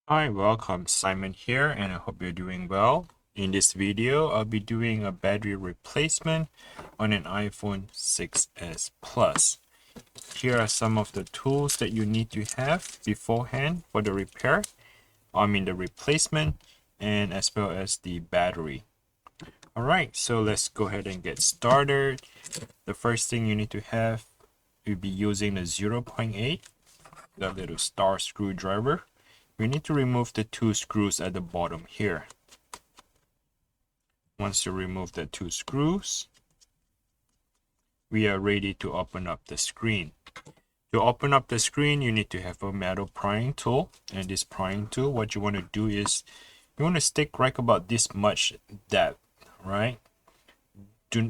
Hi, welcome. Simon here, and I hope you're doing well. In this video, I'll be doing a battery replacement on an iPhone 6s Plus. Here are some of the tools that you need to have beforehand for the repair, the replacement, and as well as the battery. Alright, so let's go ahead and get started. The first thing you need to have, you'll be using the 0.8, the little star screwdriver. We need to remove the two screws at the bottom here. Once you remove the two screws, we are ready to open up the screen. To open up the screen, you need to have a metal prying tool. And this prying tool, what you want to do is you want to stick right about this much depth, right?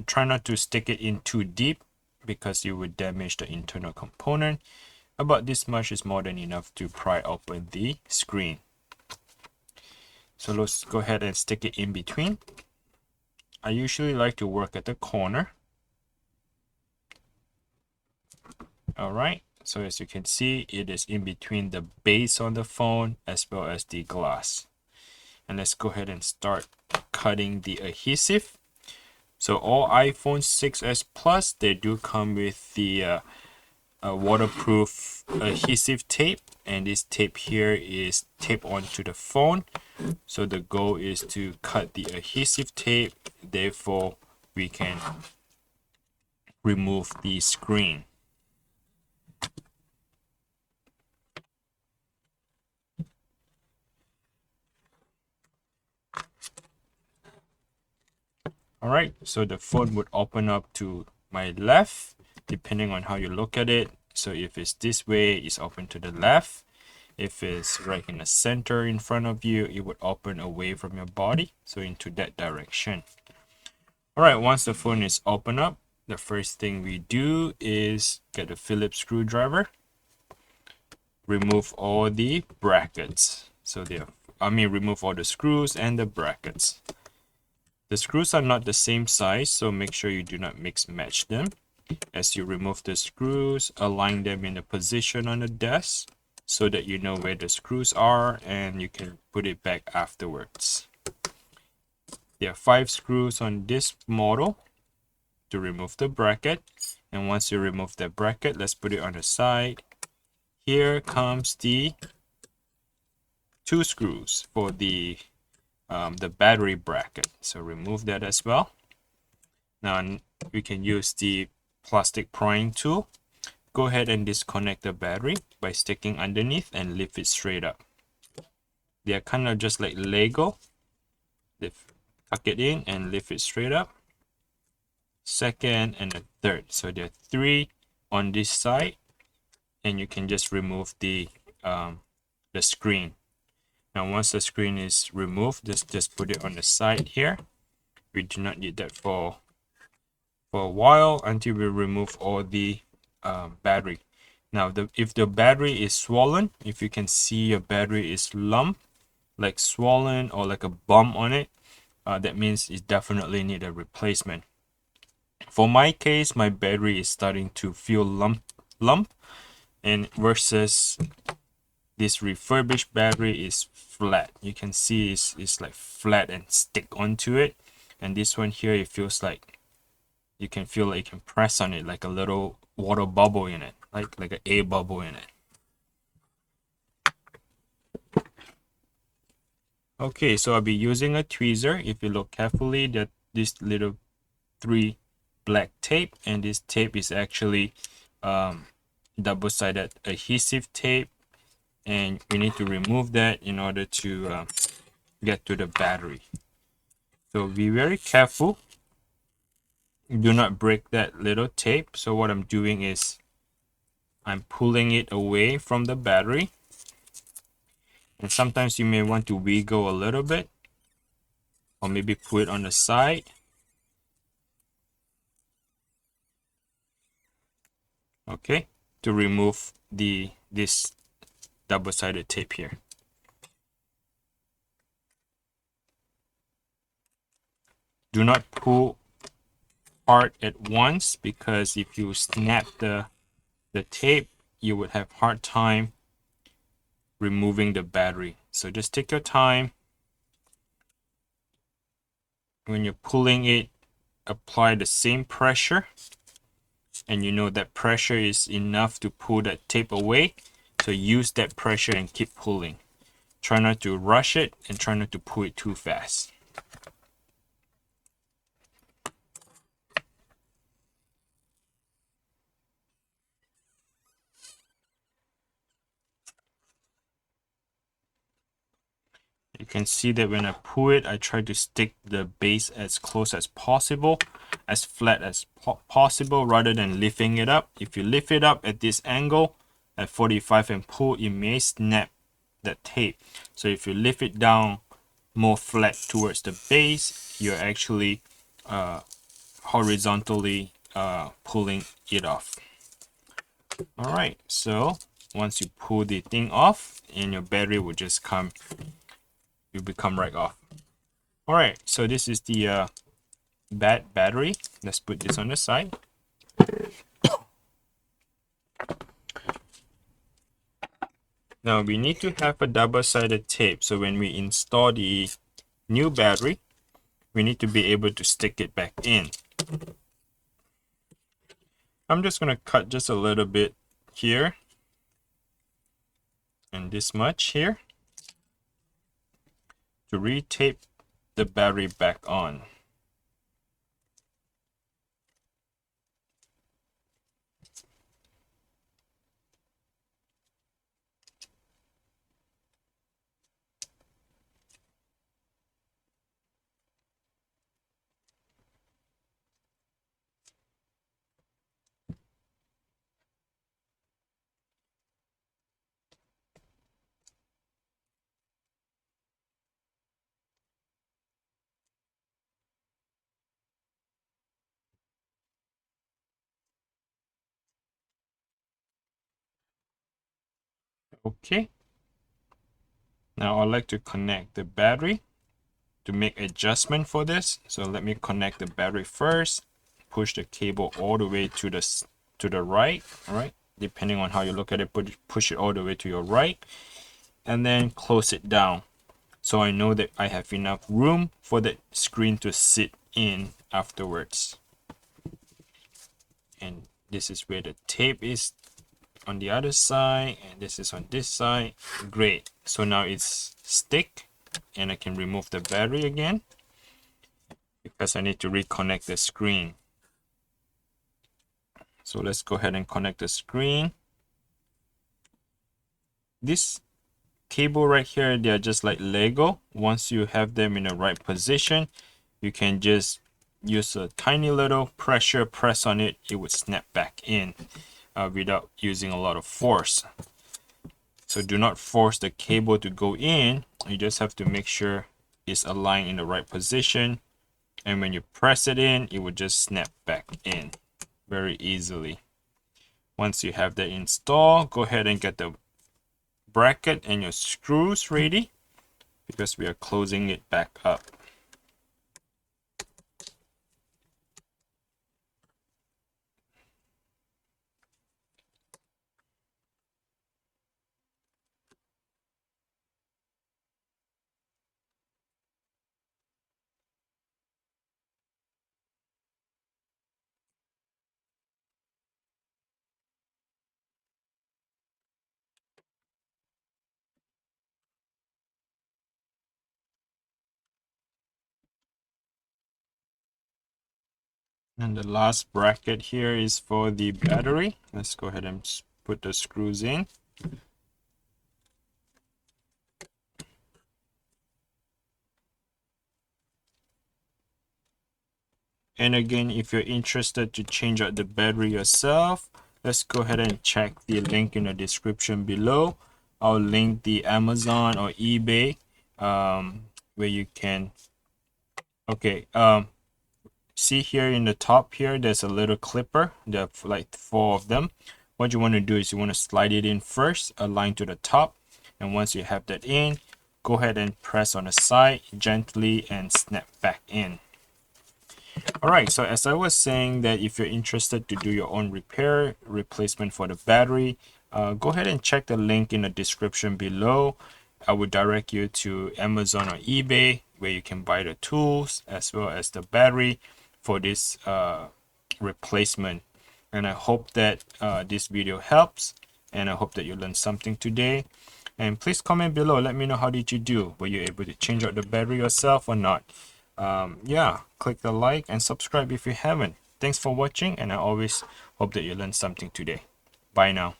Try not to stick it in too deep because you would damage the internal component. About this much is more than enough to pry open the screen. So let's go ahead and stick it in between. I usually like to work at the corner. Alright, so as you can see, it is in between the base on the phone as well as the glass. And let's go ahead and start cutting the adhesive. So all iPhone 6s Plus, they do come with the waterproof adhesive tape. And this tape here is taped onto the phone. So the goal is to cut the adhesive tape. Therefore, we can remove the screen. Alright, so the phone would open up to my left, depending on how you look at it. So if it's this way, it's open to the left. If it's right in the center in front of you, it would open away from your body, so into that direction. Alright, once the phone is open up, the first thing we do is get a Phillips screwdriver, remove all the brackets. So remove all the screws and the brackets. The screws are not the same size, so make sure you do not mix match them. As you remove the screws, align them in a position on the desk so that you know where the screws are and you can put it back afterwards. There are 5 screws on this model to remove the bracket. And once you remove the bracket, let's put it on the side. Here comes the 2 screws for the battery bracket, so remove that as well. Now we can use the plastic prying tool. Go ahead and disconnect the battery by sticking underneath and lift it straight up. They are kind of just like Lego. Tuck it in and lift it straight up. Second and a third, so there are 3 on this side, and you can just remove the screen. Now once the screen is removed, just put it on the side here. We do not need that for a while until we remove all the battery. Now if the battery is swollen, if you can see your battery is lump, like swollen or like a bump on it, that means it definitely need a replacement. For my case, my battery is starting to feel lump, and versus this refurbished battery is flat. You can see it's like flat and stick onto it, and this one here, it feels like you can feel like you can press on it like a little water bubble in it, like an air bubble in it. Okay, so I'll be using a tweezer. If you look carefully, that this little 3 black tape, and this tape is actually double-sided adhesive tape, and we need to remove that in order to get to the battery. So be very careful. Do not break that little tape. So what I'm doing is I'm pulling it away from the battery, and sometimes you may want to wiggle a little bit, or maybe put it on the side. Okay, to remove this double-sided tape here. Do not pull hard at once, because if you snap the tape, you would have hard time removing the battery. So just take your time. When you're pulling it, apply the same pressure, and you know that pressure is enough to pull that tape away. So use that pressure and keep pulling. Try not to rush it and try not to pull it too fast. You can see that when I pull it, I try to stick the base as close as possible, as flat as possible, rather than lifting it up. If you lift it up at this angle, at 45 and pull, it may snap that tape. So if you lift it down more flat towards the base, you're actually horizontally pulling it off. All right, so once you pull the thing off, and your battery will just become right off. All right, so this is the battery. Let's put this on the side. Now we need to have a double-sided tape, so when we install the new battery, we need to be able to stick it back in. I'm just going to cut just a little bit here and this much here to re-tape the battery back on. Okay. Now I'd like to connect the battery to make adjustment for this. So let me connect the battery first. Push the cable all the way to the right. All right. Depending on how you look at it, push it all the way to your right, and then close it down. So I know that I have enough room for the screen to sit in afterwards. And this is where the tape is on the other side, and this is on this side. Great. So now it's stick, and I can remove the battery again because I need to reconnect the screen. So let's go ahead and connect the screen. This cable right here, they're just like Lego. Once you have them in the right position, you can just use a tiny little pressure, press on it, it would snap back in without using a lot of force. So do not force the cable to go in. You just have to make sure it's aligned in the right position, and when you press it in, it will just snap back in very easily. Once you have that installed, go ahead and get the bracket and your screws ready because we are closing it back up. And the last bracket here is for the battery. Let's go ahead and put the screws in. And again, if you're interested to change out the battery yourself, let's go ahead and check the link in the description below. I'll link the Amazon or eBay where you can, okay, see here in the top here, there's a little clipper. There are like 4 of them. What you want to do is you want to slide it in first, align to the top. And once you have that in, go ahead and press on the side gently and snap back in. All right, so as I was saying that if you're interested to do your own repair, replacement for the battery, go ahead and check the link in the description below. I would direct you to Amazon or eBay, where you can buy the tools as well as the battery for this replacement. And I hope that this video helps, and I hope that you learned something today. And please comment below, let me know, how did you do? Were you able to change out the battery yourself or not? Yeah, click the like and subscribe if you haven't. Thanks for watching, and I always hope that you learned something today. Bye now.